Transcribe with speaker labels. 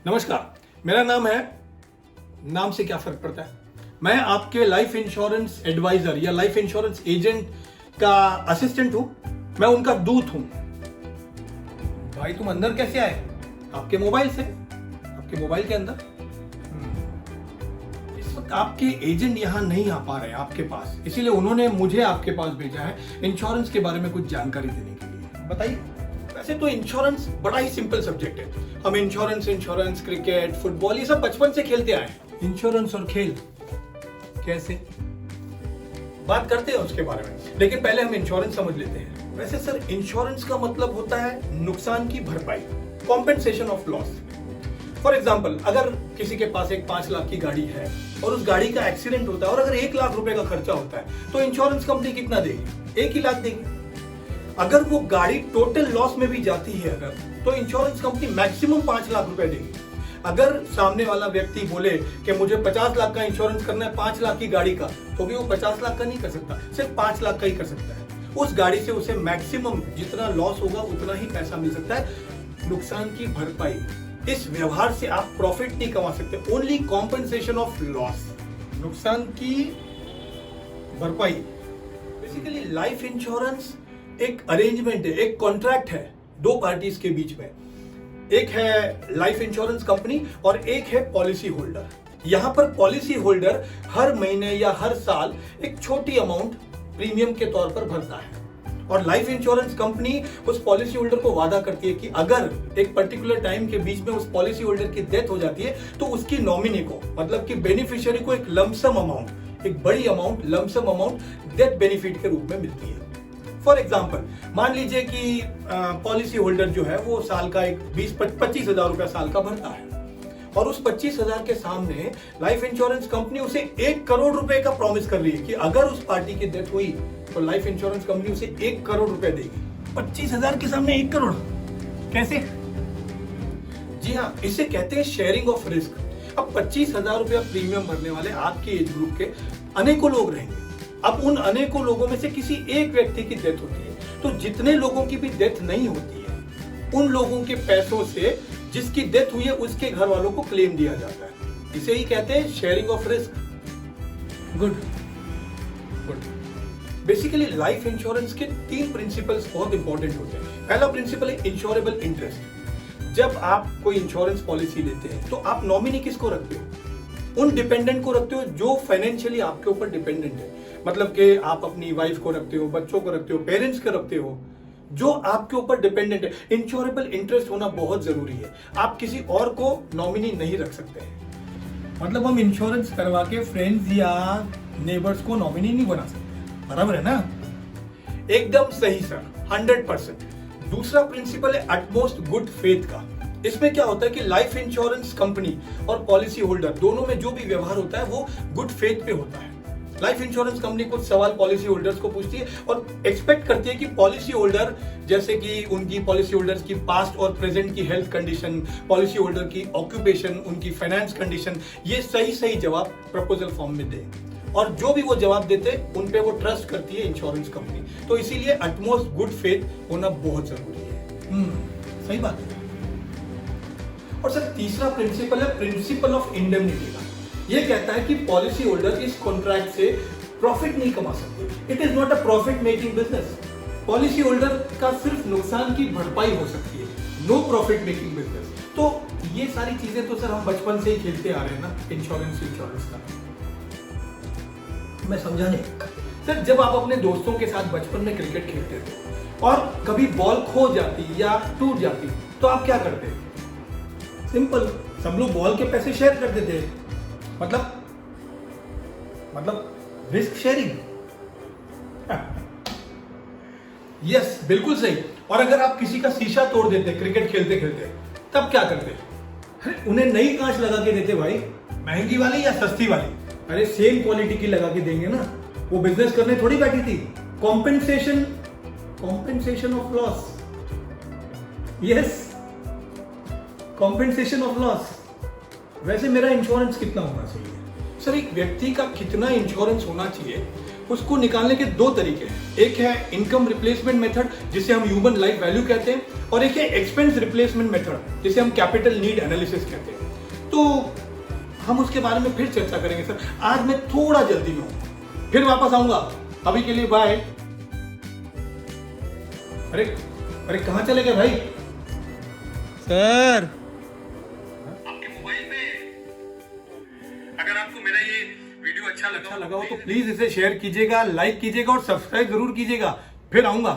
Speaker 1: नमस्कार, मेरा नाम है। नाम से क्या फर्क पड़ता है? मैं आपके लाइफ इंश्योरेंस एडवाइजर या लाइफ इंश्योरेंस एजेंट का असिस्टेंट हूं। मैं उनका दूत हूं। भाई तुम अंदर कैसे आए? आपके मोबाइल से, आपके मोबाइल के अंदर। इस वक्त आपके एजेंट यहां नहीं आ पा रहे हैं आपके पास, इसीलिए उन्होंने मुझे आपके पास भेजा है इंश्योरेंस के बारे में कुछ जानकारी देने के लिए। बताइए। वैसे तो इंश्योरेंस बड़ा ही सिंपल सब्जेक्ट है। हम इंश्योरेंस क्रिकेट, फुटबॉल ये सब बचपन से खेलते आए हैं। इंश्योरेंस और खेल कैसे? बात करते हैं उसके बारे में, लेकिन पहले हम इंश्योरेंस समझ लेते हैं। वैसे सर, इंश्योरेंस का मतलब होता है नुकसान की भरपाई, compensation of loss. For example, अगर किसी के पास एक 5 लाख की गाड़ी है और उस गाड़ी का एक्सीडेंट होता है और अगर 1 लाख रुपए का खर्चा होता है, तो इंश्योरेंस कंपनी कितना देगी? 1 ही लाख देगी। अगर वो गाड़ी टोटल लॉस में भी जाती है अगर, तो इंश्योरेंस कंपनी मैक्सिमम 5 लाख रुपए देगी। अगर सामने वाला व्यक्ति बोले कि मुझे 50 लाख का इंश्योरेंस करना है 5 लाख की गाड़ी का, तो भी वो 50 लाख का नहीं कर सकता, सिर्फ 5 लाख का ही कर सकता है। उस गाड़ी से उसे मैक्सिमम जितना लॉस होगा उतना ही पैसा मिल सकता है, नुकसान की भरपाई। इस व्यवहार से आप प्रॉफिट नहीं कमा सकते, ओनली कॉम्पेंसेशन ऑफ लॉस, नुकसान की भरपाई। बेसिकली लाइफ इंश्योरेंस एक अरेंजमेंट है, एक कॉन्ट्रैक्ट है दो पार्टीज के बीच में। एक है लाइफ इंश्योरेंस कंपनी और एक है पॉलिसी होल्डर। यहां पर पॉलिसी होल्डर हर महीने या हर साल एक छोटी अमाउंट प्रीमियम के तौर पर भरता है और लाइफ इंश्योरेंस कंपनी उस पॉलिसी होल्डर को वादा करती है कि अगर एक पर्टिकुलर टाइम के बीच में उस पॉलिसी होल्डर की डेथ हो जाती है तो उसकी नॉमिनी को, मतलब कि बेनिफिशियरी को, एक लमसम अमाउंट, एक बड़ी amount, lump sum amount death benefit के रूप में मिलती है। फॉर एग्जाम्पल, मान लीजिए कि पॉलिसी होल्डर जो है वो साल का एक 20-25 हजार रुपया साल का भरता है और उस 25 हजार के सामने लाइफ इंश्योरेंस कंपनी उसे 1 करोड़ रुपए का प्रॉमिस कर रही है कि अगर उस पार्टी की डेथ हुई तो लाइफ इंश्योरेंस कंपनी उसे 1 करोड़ रुपए देगी। 25 हजार के सामने 1 करोड़ कैसे? जी हाँ, इसे कहते हैं शेयरिंग ऑफ रिस्क। अब 25 हजार रुपया प्रीमियम भरने वाले आपके एज ग्रुप के अनेकों लोग रहेंगे। अब उन अनेकों लोगों में से किसी एक व्यक्ति की डेथ होती है, तो जितने लोगों की भी डेथ नहीं होती है, उन लोगों के पैसों से जिसकी डेथ हुई है उसके घर वालों को क्लेम दिया जाता है। इसे ही कहते हैं sharing of risk. Good good. Basically life insurance के 3 प्रिंसिपल्स बहुत इंपॉर्टेंट होते हैं। पहला प्रिंसिपल है इंश्योरेबल इंटरेस्ट। जब आप कोई इंश्योरेंस पॉलिसी लेते हैं तो आप नॉमिनी किसको रखते हो? उन डिपेंडेंट को रखते हो जो फाइनेंशियली आपके ऊपर डिपेंडेंट है। मतलब कि आप अपनी वाइफ को रखते हो, बच्चों को रखते हो, पेरेंट्स को रखते हो, जो आपके ऊपर डिपेंडेंट है। इंश्योरेबल इंटरेस्ट होना बहुत जरूरी है। आप किसी और को नॉमिनी नहीं रख सकते हैं। मतलब हम इंश्योरेंस करवा के फ्रेंड्स या नेबर्स को नॉमिनी नहीं बना सकते, बराबर है ना? एकदम सही सर, 100%। दूसरा प्रिंसिपल है अटमोस्ट गुड फेथ का। इसमें क्या होता है कि लाइफ इंश्योरेंस कंपनी और पॉलिसी होल्डर दोनों में जो भी व्यवहार होता है वो गुड फेथ पे होता है। लाइफ इंश्योरेंस कंपनी कुछ सवाल पॉलिसी होल्डर्स को पूछती है और एक्सपेक्ट करती है कि पॉलिसी होल्डर, जैसे कि उनकी पॉलिसी होल्डर्स की पास्ट और प्रेजेंट की हेल्थ कंडीशन, पॉलिसी होल्डर की ऑक्यूपेशन, उनकी फाइनेंस कंडीशन, ये सही जवाब प्रपोजल फॉर्म में दे। और जो भी वो जवाब देते उन पे वो ट्रस्ट करती है इंश्योरेंस कंपनी। तो इसीलिए अटमोस्ट गुड फेथ होना बहुत जरूरी है। सही बात है। और सर, तीसरा प्रिंसिपल है प्रिंसिपल ऑफ इंडेमनिटी का। यह कहता है कि पॉलिसी होल्डर इस कॉन्ट्रैक्ट से प्रॉफिट नहीं कमा सकते। It is not a profit making business. Policy holder का सिर्फ नुकसान की भरपाई हो सकती है, नो प्रॉफिट मेकिंग बिजनेस। तो ये सारी चीजें तो सर हम बचपन से ही खेलते आ रहे हैं ना, इंश्योरेंस का। मैं समझा नहीं सर, जब आप अपने दोस्तों के साथ बचपन में क्रिकेट खेलते थे और कभी बॉल खो जाती या टूट जाती तो आप क्या करते? सिंपल, सब लोग बॉल के पैसे शेयर कर देते हैं। मतलब रिस्क शेयरिंग। यस, बिल्कुल सही। और अगर आप किसी का शीशा तोड़ देते क्रिकेट खेलते खेलते, तब क्या करते? अरे उन्हें नई कांच लगा के देते भाई, महंगी वाली या सस्ती वाली? अरे सेम क्वालिटी की लगा के देंगे ना, वो बिजनेस करने थोड़ी बैठी थी। Compensation of loss. Yes, compensation of loss. वैसे मेरा इंश्योरेंस कितना होना चाहिए? सर, एक व्यक्ति का कितना इंश्योरेंस होना चाहिए उसको निकालने के दो तरीके हैं। एक है इनकम रिप्लेसमेंट मेथड, जिसे हम ह्यूमन लाइफ वैल्यू कहते हैं, और एक है एक्सपेंस रिप्लेसमेंट मेथड, जिसे हम कैपिटल नीड एनालिसिस कहते हैं। तो हम उसके बारे में फिर चर्चा करेंगे सर। आज मैं थोड़ा जल्दी में हूं, फिर वापस आऊंगा। अभी के लिए बाय। अरे अरे कहां चले गए भाई?
Speaker 2: सर
Speaker 1: आपके मोबाइल में। अगर आपको मेरा ये वीडियो अच्छा लगा हो तो प्लीज इसे शेयर कीजिएगा, लाइक कीजिएगा और सब्सक्राइब जरूर कीजिएगा। फिर आऊंगा।